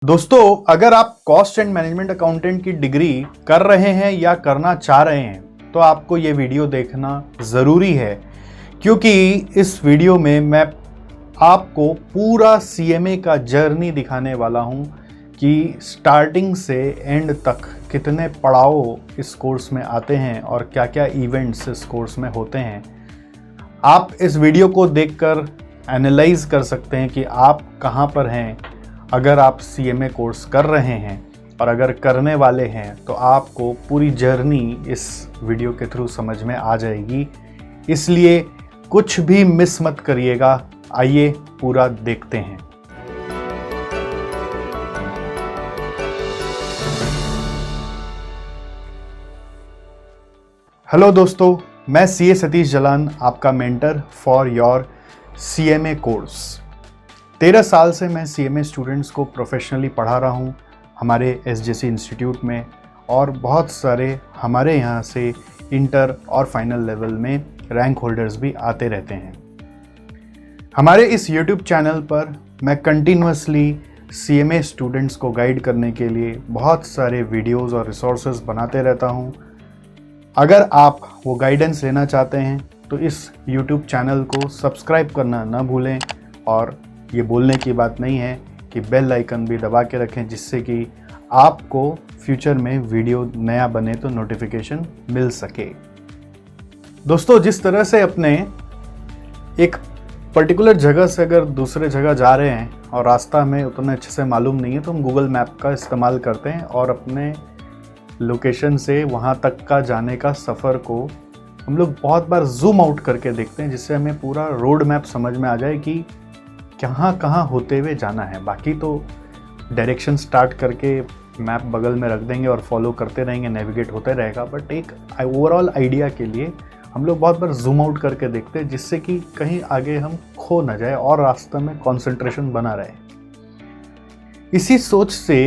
दोस्तों, अगर आप कॉस्ट एंड मैनेजमेंट अकाउंटेंट की डिग्री कर रहे हैं या करना चाह रहे हैं तो आपको ये वीडियो देखना ज़रूरी है, क्योंकि इस वीडियो में मैं आपको पूरा सीएमए का जर्नी दिखाने वाला हूं कि स्टार्टिंग से एंड तक कितने पड़ाव इस कोर्स में आते हैं और क्या क्या इवेंट्स इस कोर्स में होते हैं। आप इस वीडियो को देखकर एनालाइज कर सकते हैं कि आप कहां पर हैं। अगर आप सीएमए कोर्स कर रहे हैं और अगर करने वाले हैं तो आपको पूरी जर्नी इस वीडियो के थ्रू समझ में आ जाएगी, इसलिए कुछ भी मिस मत करिएगा। आइए पूरा देखते हैं। हेलो दोस्तों, मैं सीए सतीश जलान, आपका mentor for your CMA course. 13 साल से मैं सीएमए स्टूडेंट्स को प्रोफेशनली पढ़ा रहा हूँ हमारे एसजेसी इंस्टीट्यूट में, और बहुत सारे हमारे यहाँ से इंटर और फाइनल लेवल में रैंक होल्डर्स भी आते रहते हैं। हमारे इस यूट्यूब चैनल पर मैं कंटिन्यूसली सीएमए स्टूडेंट्स को गाइड करने के लिए बहुत सारे वीडियोज़ और रिसोर्सेज बनाते रहता हूँ। अगर आप वो गाइडेंस लेना चाहते हैं तो इस यूट्यूब चैनल को सब्सक्राइब करना ना भूलें, और ये बोलने की बात नहीं है कि बेल आइकन भी दबा के रखें, जिससे कि आपको फ्यूचर में वीडियो नया बने तो नोटिफिकेशन मिल सके। दोस्तों, जिस तरह से अपने एक पर्टिकुलर जगह से अगर दूसरे जगह जा रहे हैं और रास्ता हमें उतना अच्छे से मालूम नहीं है तो हम गूगल मैप का इस्तेमाल करते हैं और अपने लोकेशन से वहाँ तक का जाने का सफ़र को हम लोग बहुत बार जूम आउट करके देखते हैं, जिससे हमें पूरा रोड मैप समझ में आ जाए कि कहाँ होते हुए जाना है। बाकी तो डायरेक्शन स्टार्ट करके मैप बगल में रख देंगे और फॉलो करते रहेंगे, नेविगेट होते रहेगा। बट एक ओवरऑल आइडिया के लिए हम लोग बहुत बार जूम आउट करके देखते हैं, जिससे कि कहीं आगे हम खो ना जाए और रास्ते में कंसंट्रेशन बना रहे। इसी सोच से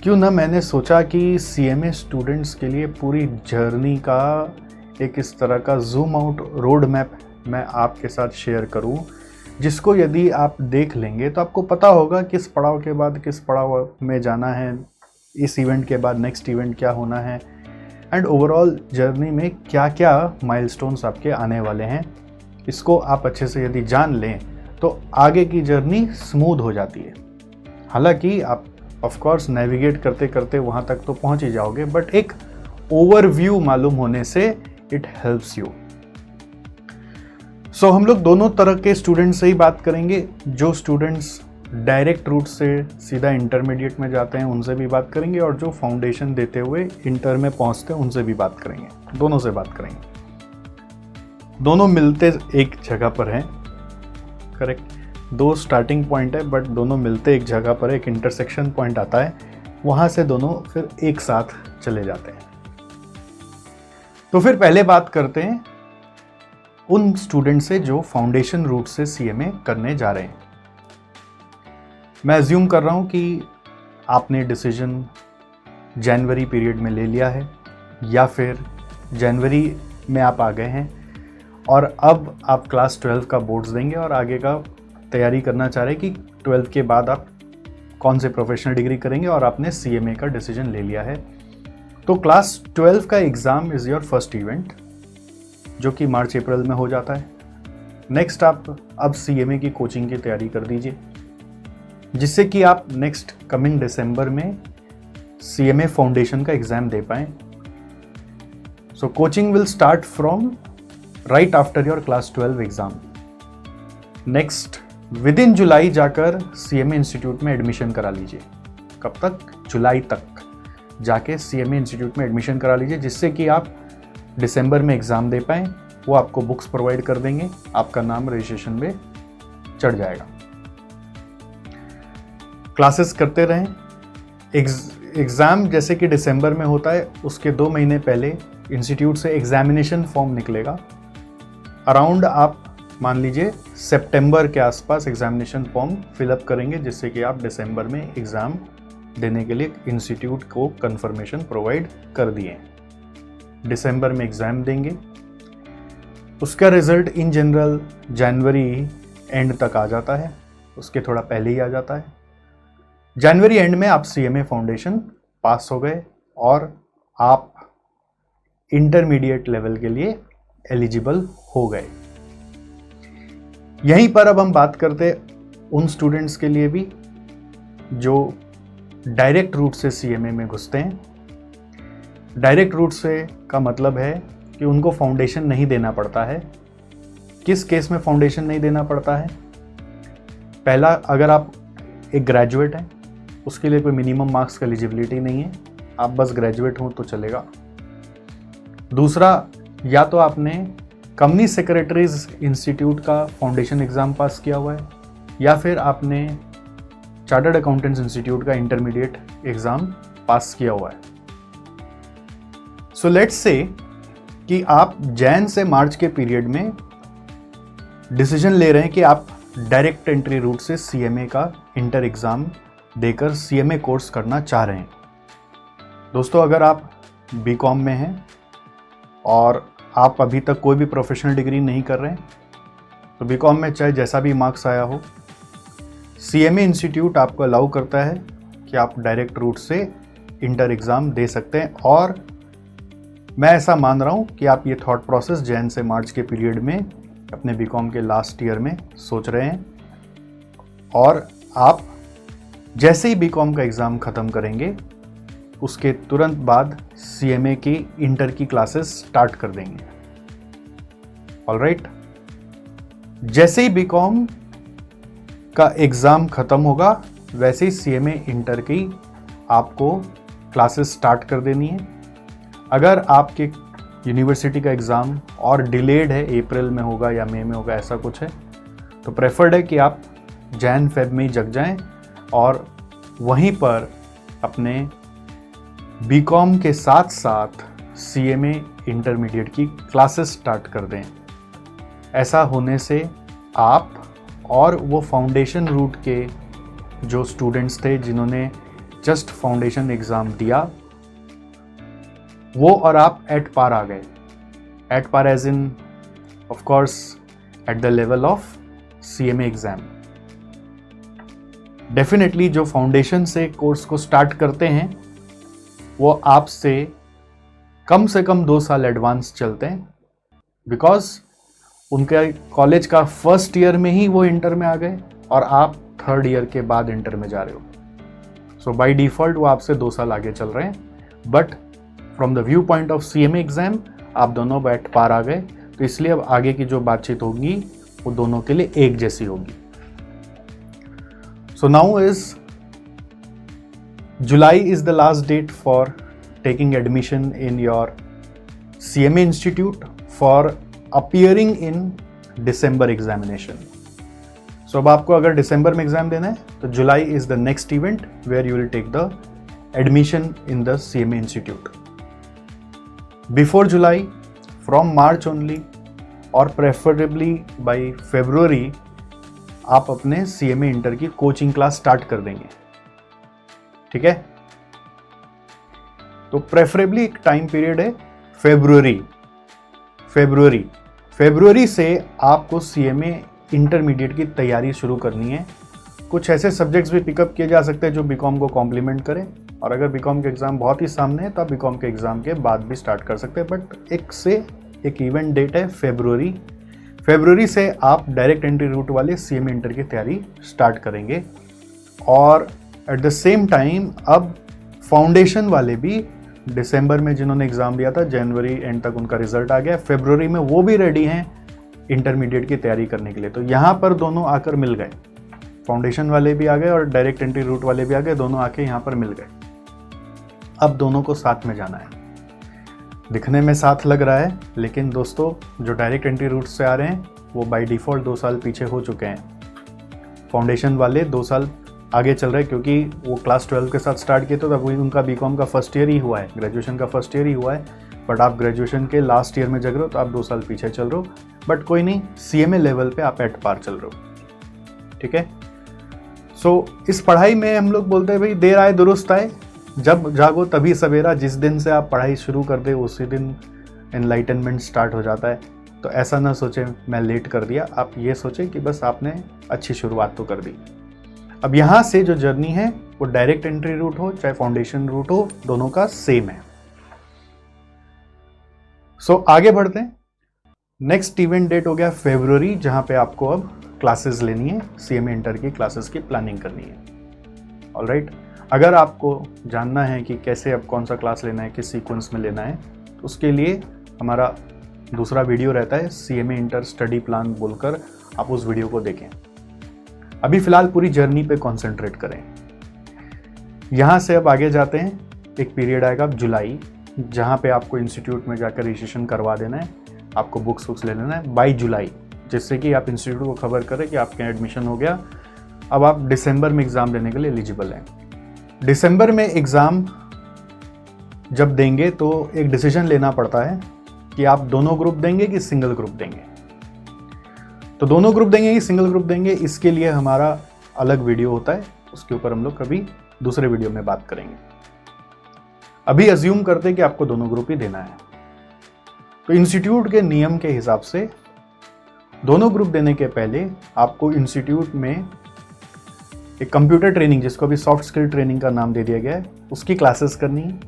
क्यों ना मैंने सोचा कि सीएमए स्टूडेंट्स के लिए पूरी जर्नी का एक इस तरह का जूम आउट रोड मैप मैं आपके साथ शेयर करूं, जिसको यदि आप देख लेंगे तो आपको पता होगा किस पड़ाव के बाद किस पड़ाव में जाना है, इस इवेंट के बाद नेक्स्ट इवेंट क्या होना है, एंड ओवरऑल जर्नी में क्या क्या माइलस्टोन्स आपके आने वाले हैं। इसको आप अच्छे से यदि जान लें तो आगे की जर्नी स्मूथ हो जाती है। हालांकि आप ऑफ कोर्स नेविगेट करते करते वहाँ तक तो पहुँच ही जाओगे, बट एक ओवरव्यू मालूम होने से इट हेल्प्स यू। सो हम लोग दोनों तरह के स्टूडेंट्स से ही बात करेंगे। जो स्टूडेंट्स डायरेक्ट रूट से सीधा इंटरमीडिएट में जाते हैं उनसे भी बात करेंगे, और जो फाउंडेशन देते हुए इंटर में पहुंचते हैं उनसे भी बात करेंगे। दोनों से बात करेंगे। दोनों मिलते एक जगह पर हैं, करेक्ट। दो स्टार्टिंग पॉइंट है बट दोनों मिलते एक जगह पर, एक इंटरसेक्शन पॉइंट आता है, वहाँ से दोनों फिर एक साथ चले जाते हैं। तो फिर पहले बात करते हैं उन स्टूडेंट से जो फाउंडेशन रूट से सीएमए करने जा रहे हैं। मैं अज्यूम कर रहा हूं कि आपने डिसीजन जनवरी पीरियड में ले लिया है, या फिर जनवरी में आप आ गए हैं और अब आप क्लास 12 का बोर्ड्स देंगे और आगे का तैयारी करना चाह रहे हैं कि 12 के बाद आप कौन से प्रोफेशनल डिग्री करेंगे, और आपने सीएमए का डिसीजन ले लिया है। तो क्लास 12 का exam is your first event, जो कि मार्च अप्रैल में हो जाता है। नेक्स्ट आप अब सीएमए की कोचिंग की तैयारी कर दीजिए, जिससे कि आप नेक्स्ट कमिंग दिसंबर में सीएमए फाउंडेशन का एग्ज़ाम दे पाएँ। So coaching will start from right after your class 12 exam. Next within July जाकर सीएमए इंस्टीट्यूट में एडमिशन करा लीजिए। कब तक? जुलाई तक जाके सीएमए इंस्टीट्यूट में एडमिशन करा लीजिए, जिससे कि आप दिसंबर में एग्ज़ाम दे पाएँ। वो आपको बुक्स प्रोवाइड कर देंगे, आपका नाम रजिस्ट्रेशन में चढ़ जाएगा। क्लासेस करते रहें। एग्ज़ाम जैसे कि दिसंबर में होता है, उसके 2 महीने पहले इंस्टीट्यूट से एग्ज़ामिनेशन फॉर्म निकलेगा। अराउंड आप मान लीजिए सितंबर के आसपास एग्ज़ामिनेशन फॉर्म फिलअप करेंगे, जिससे कि आप दिसंबर में एग्ज़ाम देने के लिए इंस्टीट्यूट को कंफर्मेशन प्रोवाइड कर दिए। दिसंबर में एग्ज़ाम देंगे, उसका result in general January and तक आ जाता है, उसके थोड़ा पहले ही आ जाता है। जनवरी एंड में आप CMA फाउंडेशन पास हो गए और आप इंटरमीडिएट लेवल के लिए एलिजिबल हो गए। यहीं पर अब हम बात करते उन स्टूडेंट्स के लिए भी जो डायरेक्ट रूट से CMA में घुसते हैं। डायरेक्ट रूट से का मतलब है कि उनको फाउंडेशन नहीं देना पड़ता है। किस केस में फाउंडेशन नहीं देना पड़ता है? पहला, अगर आप एक ग्रेजुएट हैं, उसके लिए कोई मिनिमम मार्क्स का एलिजिबिलिटी नहीं है, आप बस ग्रेजुएट हो तो चलेगा। दूसरा, या तो आपने कंपनी सेक्रेटरीज इंस्टीट्यूट का फाउंडेशन एग्ज़ाम पास किया हुआ है या फिर आपने चार्टर्ड अकाउंटेंट्स इंस्टीट्यूट का इंटरमीडिएट एग्ज़ाम पास किया हुआ है। सो लेट्स से कि आप जैन से मार्च के पीरियड में डिसीजन ले रहे हैं कि आप डायरेक्ट एंट्री रूट से CMA का इंटर एग्ज़ाम देकर CMA कोर्स करना चाह रहे हैं। दोस्तों, अगर आप BCom में हैं और आप अभी तक कोई भी प्रोफेशनल डिग्री नहीं कर रहे हैं, तो BCom में चाहे जैसा भी मार्क्स आया हो, CMA इंस्टीट्यूट आपको अलाउ करता है कि आप डायरेक्ट रूट से इंटर एग्ज़ाम दे सकते हैं। और मैं ऐसा मान रहा हूँ कि आप ये थॉट प्रोसेस जैन से मार्च के पीरियड में अपने BCom के लास्ट ईयर में सोच रहे हैं और आप जैसे ही BCom का एग्ज़ाम ख़त्म करेंगे उसके तुरंत बाद CMA की इंटर की क्लासेस स्टार्ट कर देंगे। ऑलराइट, जैसे ही BCom का एग्ज़ाम ख़त्म होगा वैसे ही CMA इंटर की आपको क्लासेस स्टार्ट कर देनी है। अगर आपके यूनिवर्सिटी का एग्ज़ाम और डिलेड है, अप्रैल में होगा या मई में होगा, ऐसा कुछ है, तो प्रेफर्ड है कि आप जैन फेब में ही जग जाएं और वहीं पर अपने BCom के साथ साथ CMA इंटरमीडिएट की क्लासेस स्टार्ट कर दें। ऐसा होने से आप और वो फाउंडेशन रूट के जो स्टूडेंट्स थे जिन्होंने जस्ट फाउंडेशन एग्ज़ाम दिया, वो और आप एट पार आ गए। At par as in of course at the level of CMA exam. Definitely जो फाउंडेशन से कोर्स को स्टार्ट करते हैं वो आपसे कम से कम 2 साल एडवांस चलते हैं, बिकॉज उनके कॉलेज का फर्स्ट ईयर में ही वो इंटर में आ गए और आप थर्ड ईयर के बाद इंटर में जा रहे हो। सो बाय डिफ़ॉल्ट वो आपसे 2 साल आगे चल रहे हैं। But from the view point of CMA exam आप दोनों बैठ पार आ गए, तो इसलिए अब आगे की जो बातचीत होगी वो दोनों के लिए एक जैसी होगी। So now is July is the last date for taking admission in your CMA institute for appearing in December examination. So अब आपको अगर दिसंबर में एग्जाम देना है तो July is the next event where you will take the admission in the CMA institute. Before July, from March only or preferably by February आप अपने CMA inter की कोचिंग क्लास स्टार्ट कर देंगे। ठीक है, तो प्रेफरेबली एक टाइम पीरियड है फरवरी से आपको CMA इंटरमीडिएट की तैयारी शुरू करनी है। कुछ ऐसे सब्जेक्ट्स भी पिकअप किए जा सकते हैं जो BCom को कॉम्प्लीमेंट करें, और अगर BCom के एग्ज़ाम बहुत ही सामने है तो आप BCom के एग्ज़ाम के बाद भी स्टार्ट कर सकते हैं। बट एक इवेंट डेट है फरवरी से आप डायरेक्ट एंट्री रूट वाले CMA इंटर की तैयारी स्टार्ट करेंगे। और एट द सेम टाइम अब फाउंडेशन वाले भी दिसंबर में जिन्होंने एग्ज़ाम दिया था, जनवरी एंड तक उनका रिजल्ट आ गया, फरवरी में वो भी रेडी हैं इंटरमीडिएट की तैयारी करने के लिए। तो यहाँ पर दोनों आकर मिल गए, फाउंडेशन वाले भी आ गए और डायरेक्ट एंट्री रूट वाले भी आ गए, दोनों आके यहाँ पर मिल गए। अब दोनों को साथ में जाना है। दिखने में साथ लग रहा है, लेकिन दोस्तों जो डायरेक्ट एंट्री रूट से आ रहे हैं वो बाय डिफ़ॉल्ट 2 साल पीछे हो चुके हैं। फाउंडेशन वाले 2 साल आगे चल रहे हैं क्योंकि वो क्लास 12 के साथ स्टार्ट किए थे, तब वही उनका BCom का फर्स्ट ईयर ही हुआ है, ग्रेजुएशन का फर्स्ट ईयर ही हुआ है। बट आप ग्रेजुएशन के लास्ट ईयर में जग रहे हो तो आप 2 साल पीछे चल रहे हो। बट कोई नहीं, CMA लेवल पे आप एट पार चल रहे हो। ठीक है, सो इस पढ़ाई में हम लोग बोलते हैं भाई देर आए दुरुस्त आए, जब जागो तभी सवेरा। जिस दिन से आप पढ़ाई शुरू कर दे उसी दिन एनलाइटनमेंट स्टार्ट हो जाता है। तो ऐसा ना सोचें मैं लेट कर दिया, आप ये सोचें कि बस आपने अच्छी शुरुआत तो कर दी। अब यहाँ से जो जर्नी है वो डायरेक्ट एंट्री रूट हो चाहे फाउंडेशन रूट हो, दोनों का सेम है। सो आगे बढ़ते हैं। नेक्स्ट इवेंट डेट हो गया फरवरी, जहाँ पे आपको अब क्लासेस लेनी है, CMA इंटर की क्लासेस की प्लानिंग करनी है। ऑलराइट, अगर आपको जानना है कि कैसे अब कौन सा क्लास लेना है, किस सीक्वेंस में लेना है, तो उसके लिए हमारा दूसरा वीडियो रहता है CMA इंटर स्टडी प्लान बोलकर, आप उस वीडियो को देखें। अभी फिलहाल पूरी जर्नी पे कॉन्सेंट्रेट करें। यहाँ से अब आगे जाते हैं, एक पीरियड आएगा अब जुलाई, जहाँ पे आपको इंस्टीट्यूट में जाकर रजिस्ट्रेशन करवा देना है, आपको बुक्स ले लेना है बाई जुलाई, जिससे कि आप इंस्टीट्यूट को खबर करें कि आपके एडमिशन हो गया। अब आप दिसंबर में एग्ज़ाम देने के लिए एलिजिबल हैं। दिसंबर में एग्ज़ाम जब देंगे तो एक डिसीजन लेना पड़ता है कि आप दोनों ग्रुप देंगे कि सिंगल ग्रुप देंगे। तो दोनों ग्रुप देंगे कि सिंगल ग्रुप देंगे, इसके लिए हमारा अलग वीडियो होता है, उसके ऊपर हम लोग कभी दूसरे वीडियो में बात करेंगे। अभी अज्यूम करते हैं कि आपको दोनों ग्रुप ही देना है, तो इंस्टीट्यूट के नियम के हिसाब से दोनों ग्रुप देने के पहले आपको इंस्टीट्यूट में एक कंप्यूटर ट्रेनिंग, जिसको अभी सॉफ्ट स्किल ट्रेनिंग का नाम दे दिया गया है, उसकी क्लासेस करनी है,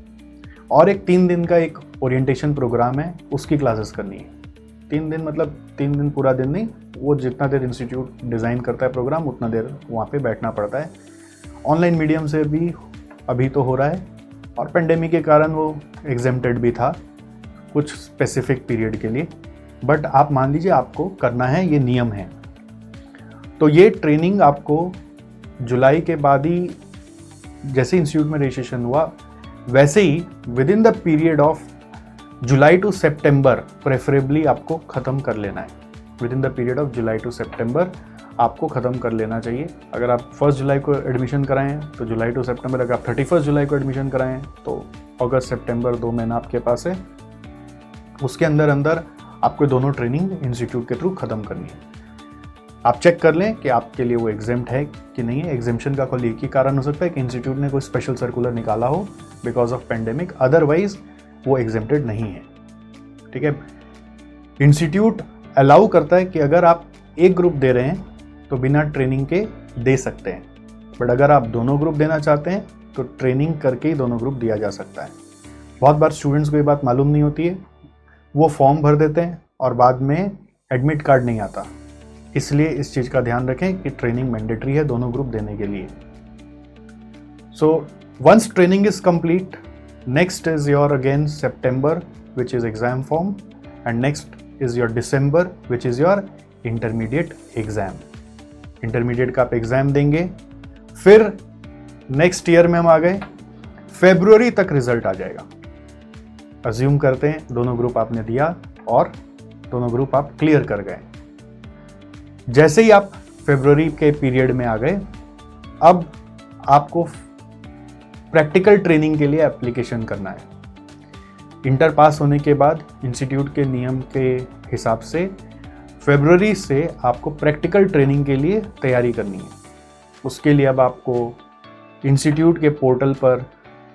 और एक 3 दिन का एक ओरिएंटेशन प्रोग्राम है, उसकी क्लासेस करनी है। 3 दिन मतलब 3 दिन पूरा दिन नहीं, वो जितना देर इंस्टीट्यूट डिज़ाइन करता है प्रोग्राम उतना देर वहाँ पे बैठना पड़ता है। ऑनलाइन मीडियम से भी अभी तो हो रहा है, और पेंडेमिक के कारण वो एग्जेम्प्टेड भी था कुछ स्पेसिफिक पीरियड के लिए, बट आप मान लीजिए आपको करना है, ये नियम है। तो ये ट्रेनिंग आपको जुलाई के बाद ही, जैसे इंस्टीट्यूट में रजिस्ट्रेशन हुआ वैसे ही within the period of July to September preferably आपको ख़त्म कर लेना है। Within the period of July to September आपको ख़त्म कर लेना चाहिए। अगर आप 1 जुलाई को एडमिशन कराएं तो जुलाई टू सितंबर, अगर आप 31 जुलाई को एडमिशन कराएं तो अगस्त सितंबर 2 महीना आपके पास है। उसके अंदर अंदर आपको दोनों ट्रेनिंग इंस्टीट्यूट के थ्रू ख़त्म करनी है। आप चेक कर लें कि आपके लिए वो एग्जेम्प्ट है कि नहीं है। एग्जेम्पशन का कोई एक ही कारण हो सकता है कि इंस्टीट्यूट ने कोई स्पेशल सर्कुलर निकाला हो बिकॉज ऑफ पेंडेमिक, अदरवाइज वो एग्जेम्प्टेड नहीं है। ठीक है, इंस्टीट्यूट अलाउ करता है कि अगर आप एक ग्रुप दे रहे हैं तो बिना ट्रेनिंग के दे सकते हैं, बट अगर आप दोनों ग्रुप देना चाहते हैं तो ट्रेनिंग करके ही दोनों ग्रुप दिया जा सकता है। बहुत बार स्टूडेंट्स को ये बात मालूम नहीं होती है, वो फॉर्म भर देते हैं और बाद में एडमिट कार्ड नहीं आता। इसलिए इस चीज़ का ध्यान रखें कि ट्रेनिंग मैंडेटरी है दोनों ग्रुप देने के लिए। So once training is complete, next is your again September which is exam form, and next is your December which is your intermediate exam. Intermediate का आप एग्जाम देंगे, फिर नेक्स्ट ईयर में हम आ गए, फरवरी तक रिजल्ट आ जाएगा। अज्यूम करते हैं दोनों ग्रुप आपने दिया और दोनों ग्रुप आप क्लियर कर गए। जैसे ही आप फरवरी के पीरियड में आ गए, अब आपको प्रैक्टिकल ट्रेनिंग के लिए एप्लीकेशन करना है। इंटर पास होने के बाद इंस्टीट्यूट के नियम के हिसाब से फरवरी से आपको प्रैक्टिकल ट्रेनिंग के लिए तैयारी करनी है। उसके लिए अब आपको इंस्टीट्यूट के पोर्टल पर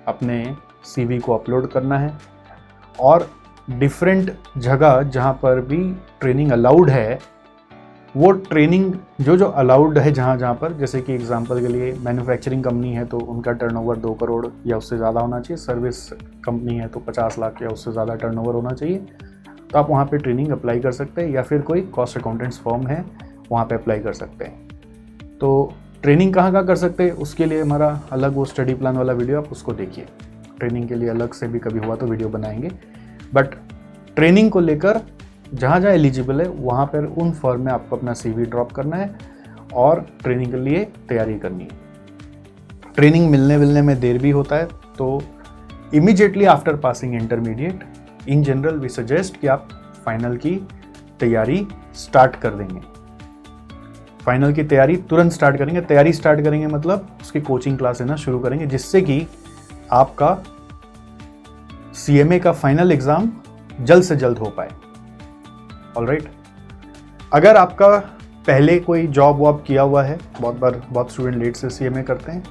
अपने CV को अपलोड करना है, और डिफरेंट जगह जहाँ पर भी ट्रेनिंग अलाउड है, वो ट्रेनिंग जो अलाउड है जहाँ पर, जैसे कि एग्जांपल के लिए मैन्युफैक्चरिंग कंपनी है तो उनका टर्नओवर 2 करोड़ या उससे ज़्यादा होना चाहिए, सर्विस कंपनी है तो 50 लाख या उससे ज़्यादा टर्नओवर होना चाहिए, तो आप वहाँ पे ट्रेनिंग अप्लाई कर सकते हैं, या फिर कोई कॉस्ट अकाउंटेंट्स फॉर्म है वहाँ पे अप्लाई कर सकते हैं। तो ट्रेनिंग कहाँ कर सकते हैं, उसके लिए हमारा अलग वो स्टडी प्लान वाला वीडियो आप उसको देखिए। ट्रेनिंग के लिए अलग से भी कभी हुआ तो वीडियो बनाएंगे, बट ट्रेनिंग को लेकर जहाँ जहाँ एलिजिबल है वहाँ पर उन फॉर्म में आपको अपना CV ड्रॉप करना है और ट्रेनिंग के लिए तैयारी करनी है। ट्रेनिंग मिलने में देर भी होता है, तो immediately after passing intermediate in general we suggest कि आप फाइनल की तैयारी स्टार्ट कर देंगे। फाइनल की तैयारी तुरंत स्टार्ट करेंगे। तैयारी स्टार्ट करेंगे मतलब उसकी कोचिंग क्लास लेना शुरू करेंगे, जिससे कि आपका CMA का फाइनल एग्ज़ाम जल्द से जल्द हो पाए। ऑलराइट, अगर आपका पहले कोई जॉब वॉब किया हुआ है, बहुत स्टूडेंट लेट से CMA करते हैं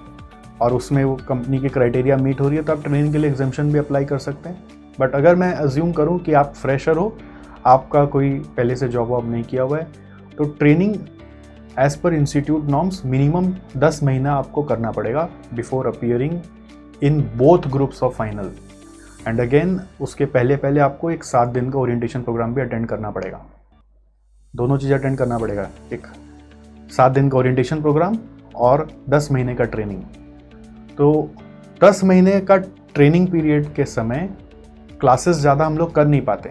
और उसमें वो कंपनी के क्राइटेरिया मीट हो रही है, तो आप ट्रेनिंग के लिए एग्जामिशन भी अप्लाई कर सकते हैं। बट अगर मैं अज्यूम करूं कि आप फ्रेशर हो, आपका कोई पहले से जॉब वॉब नहीं किया हुआ है, तो training as per institute norms minimum 10 महीना आपको करना पड़ेगा before appearing in both groups of final. And again उसके पहले आपको एक 7 दिन का ओरिएंटेशन प्रोग्राम भी अटेंड करना पड़ेगा। दोनों चीज़ अटेंड करना पड़ेगा, एक 7 दिन का ओरिएंटेशन प्रोग्राम और 10 महीने का ट्रेनिंग। तो 10 महीने का ट्रेनिंग पीरियड के समय क्लासेस ज़्यादा हम लोग कर नहीं पाते,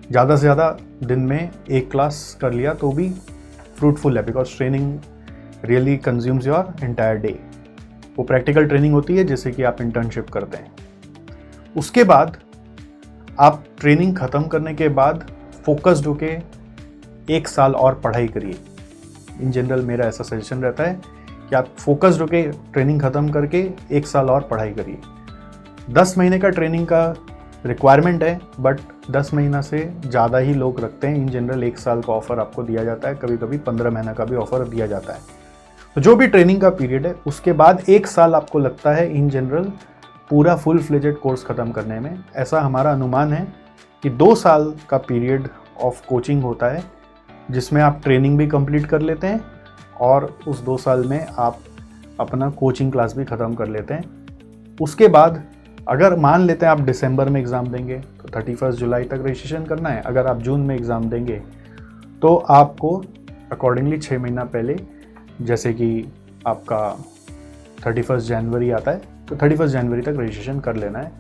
ज़्यादा से ज़्यादा दिन में एक क्लास कर लिया तो भी फ्रूटफुल है, because training really consumes your entire day. वो प्रैक्टिकल ट्रेनिंग होती है जैसे कि आप इंटर्नशिप करते हैं। उसके बाद आप ट्रेनिंग ख़त्म करने के बाद फोकस्ड होके 1 साल और पढ़ाई करिए। इन जनरल मेरा ऐसा सजेशन रहता है कि आप फोकस्ड होके ट्रेनिंग ख़त्म करके 1 साल और पढ़ाई करिए। 10 महीने का ट्रेनिंग का रिक्वायरमेंट है, बट 10 महीना से ज़्यादा ही लोग रखते हैं। इन जनरल 1 साल का ऑफ़र आपको दिया जाता है, कभी कभी 15 महीना का भी ऑफ़र दिया जाता है। तो जो भी ट्रेनिंग का पीरियड है उसके बाद 1 साल आपको लगता है इन जनरल पूरा फुल फ्लेजेड कोर्स ख़त्म करने में। ऐसा हमारा अनुमान है कि 2 साल का पीरियड ऑफ कोचिंग होता है जिसमें आप ट्रेनिंग भी कंप्लीट कर लेते हैं और उस 2 साल में आप अपना कोचिंग क्लास भी ख़त्म कर लेते हैं। उसके बाद अगर मान लेते हैं आप दिसंबर में एग्ज़ाम देंगे तो 31 जुलाई तक रजिस्ट्रेशन करना है। अगर आप जून में एग्ज़ाम देंगे तो आपको अकॉर्डिंगली 6 महीना पहले, जैसे कि आपका 31 जनवरी आता है तो 31 जनवरी तक रजिस्ट्रेशन कर लेना है।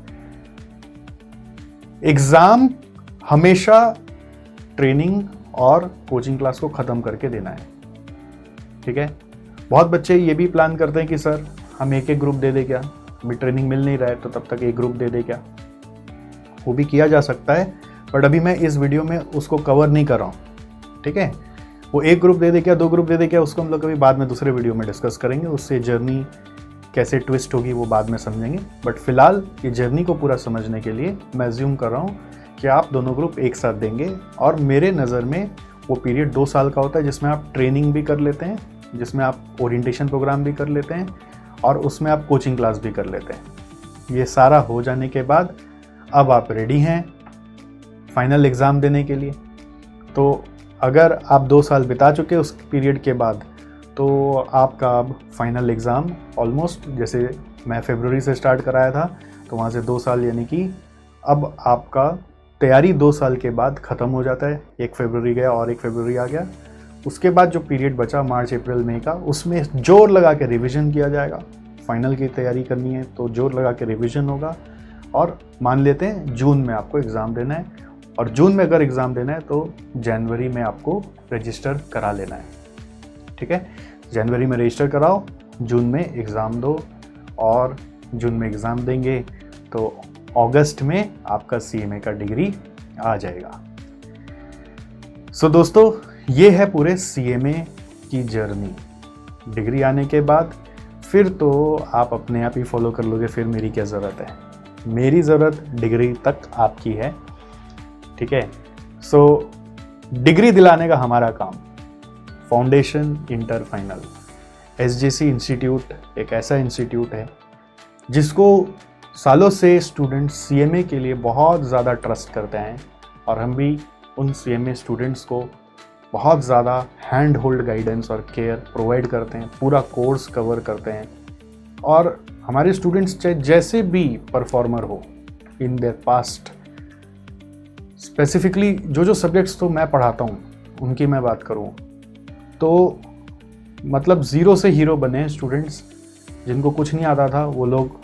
एग्ज़ाम हमेशा ट्रेनिंग और कोचिंग क्लास को ख़त्म करके देना है, ठीक है। बहुत बच्चे ये भी प्लान करते हैं कि सर हम एक ग्रुप दे दे क्या, अभी ट्रेनिंग मिल नहीं रहा है तो तब तक एक ग्रुप दे दे क्या। वो भी किया जा सकता है, बट अभी मैं इस वीडियो में उसको कवर नहीं कर रहा हूँ, ठीक है। वो एक ग्रुप दे दे क्या, 2 ग्रुप दे दे क्या, उसको हम लोग कभी बाद में दूसरे वीडियो में डिस्कस करेंगे। उससे जर्नी कैसे ट्विस्ट होगी वो बाद में समझेंगे। बट फिलहाल ये जर्नी को पूरा समझने के लिए मैं अज्यूम कर रहा हूँ कि आप दोनों ग्रुप एक साथ देंगे। और मेरे नज़र में वो पीरियड 2 साल का होता है जिसमें आप ट्रेनिंग भी कर लेते हैं, जिसमें आप ओरिएंटेशन प्रोग्राम भी कर लेते हैं और उसमें आप कोचिंग क्लास भी कर लेते हैं। ये सारा हो जाने के बाद अब आप रेडी हैं फाइनल एग्ज़ाम देने के लिए। तो अगर आप 2 साल बिता चुके उस पीरियड के बाद तो आपका अब फाइनल एग्ज़ाम ऑलमोस्ट, जैसे मैं फरवरी से स्टार्ट कराया था तो वहाँ से 2 साल, यानी कि अब आपका तैयारी 2 साल के बाद ख़त्म हो जाता है। 1 फरवरी गया और 1 फरवरी आ गया। उसके बाद जो पीरियड बचा मार्च अप्रैल मई का, उसमें जोर लगा के रिवीजन किया जाएगा। फाइनल की तैयारी करनी है तो जोर लगा के रिवीजन होगा। और मान लेते हैं जून में आपको एग्ज़ाम देना है, और जून में अगर एग्ज़ाम देना है तो जनवरी में आपको रजिस्टर करा लेना है, ठीक है। जनवरी में रजिस्टर कराओ, जून में एग्ज़ाम दो, और जून में एग्ज़ाम देंगे तो अगस्त में आपका CMA का डिग्री आ जाएगा। सो दोस्तों, ये है पूरे CMA की जर्नी। डिग्री आने के बाद फिर तो आप अपने आप ही फॉलो कर लोगे, फिर मेरी क्या ज़रूरत है। मेरी ज़रूरत डिग्री तक आपकी है, ठीक है। सो डिग्री दिलाने का हमारा काम, foundation inter final. SJC institute एक ऐसा इंस्टीट्यूट है जिसको सालों से स्टूडेंट्स CMA के लिए बहुत ज़्यादा ट्रस्ट करते हैं, और हम भी उन CMA स्टूडेंट्स को बहुत ज़्यादा हैंड होल्ड गाइडेंस और केयर प्रोवाइड करते हैं, पूरा कोर्स कवर करते हैं। और हमारे स्टूडेंट्स चाहे जैसे भी परफॉर्मर हो इन देयर पास्ट, स्पेसिफिकली जो सब्जेक्ट्स तो मैं पढ़ाता हूँ उनकी मैं बात करूँ तो मतलब 0 से हीरो बने स्टूडेंट्स। जिनको कुछ नहीं आता था वो लोग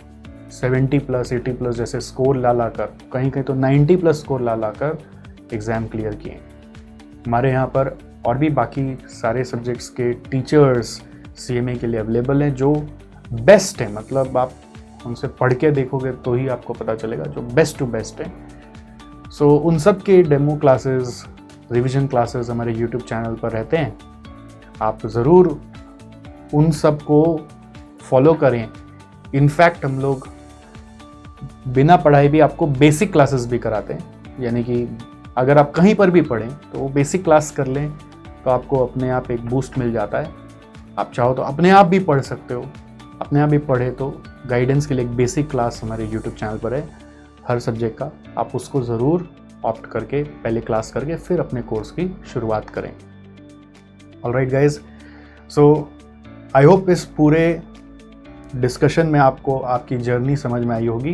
70+, 80+ जैसे स्कोर ला कर, कहीं कहीं तो 90+ स्कोर ला कर एग्ज़ाम क्लियर किए। हमारे यहाँ पर और भी बाकी सारे सब्जेक्ट्स के टीचर्स CMA के लिए अवेलेबल हैं जो बेस्ट है। मतलब आप उनसे पढ़ के देखोगे तो ही आपको पता चलेगा जो बेस्ट टू बेस्ट है। सो उन सब के डेमो क्लासेस, रिवीजन क्लासेस हमारे YouTube चैनल पर रहते हैं। आप ज़रूर उन सब को फॉलो करें। इनफैक्ट हम लोग बिना पढ़ाई भी आपको बेसिक क्लासेस भी कराते हैं, यानी कि अगर आप कहीं पर भी पढ़ें तो वो बेसिक क्लास कर लें तो आपको अपने आप एक बूस्ट मिल जाता है। आप चाहो तो अपने आप भी पढ़ सकते हो। अपने आप भी पढ़े तो गाइडेंस के लिए एक बेसिक क्लास हमारे YouTube चैनल पर है हर सब्जेक्ट का। आप उसको ज़रूर ऑप्ट करके पहले क्लास करके फिर अपने कोर्स की शुरुआत करें। Alright guys, so I hope इस पूरे डिस्कशन में आपको आपकी जर्नी समझ में आई होगी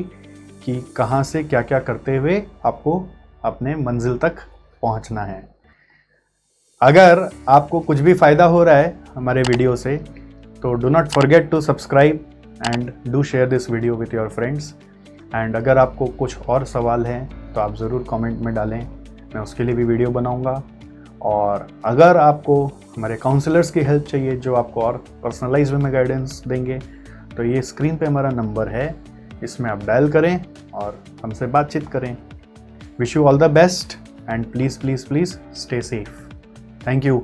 कि कहाँ से क्या क्या करते हुए आपको अपने मंजिल तक पहुँचना है। अगर आपको कुछ भी फ़ायदा हो रहा है हमारे वीडियो से तो do not forget to subscribe and do share this video with your friends. And अगर आपको कुछ और सवाल हैं तो आप ज़रूर कमेंट में डालें, मैं उसके लिए भी वीडियो बनाऊंगा। और अगर आपको हमारे काउंसलर्स की हेल्प चाहिए जो आपको और पर्सनलाइज वे में गाइडेंस देंगे तो ये स्क्रीन पे हमारा नंबर है, इसमें आप डायल करें और हमसे बातचीत करें। Wish you all the best and please please please stay safe. Thank you.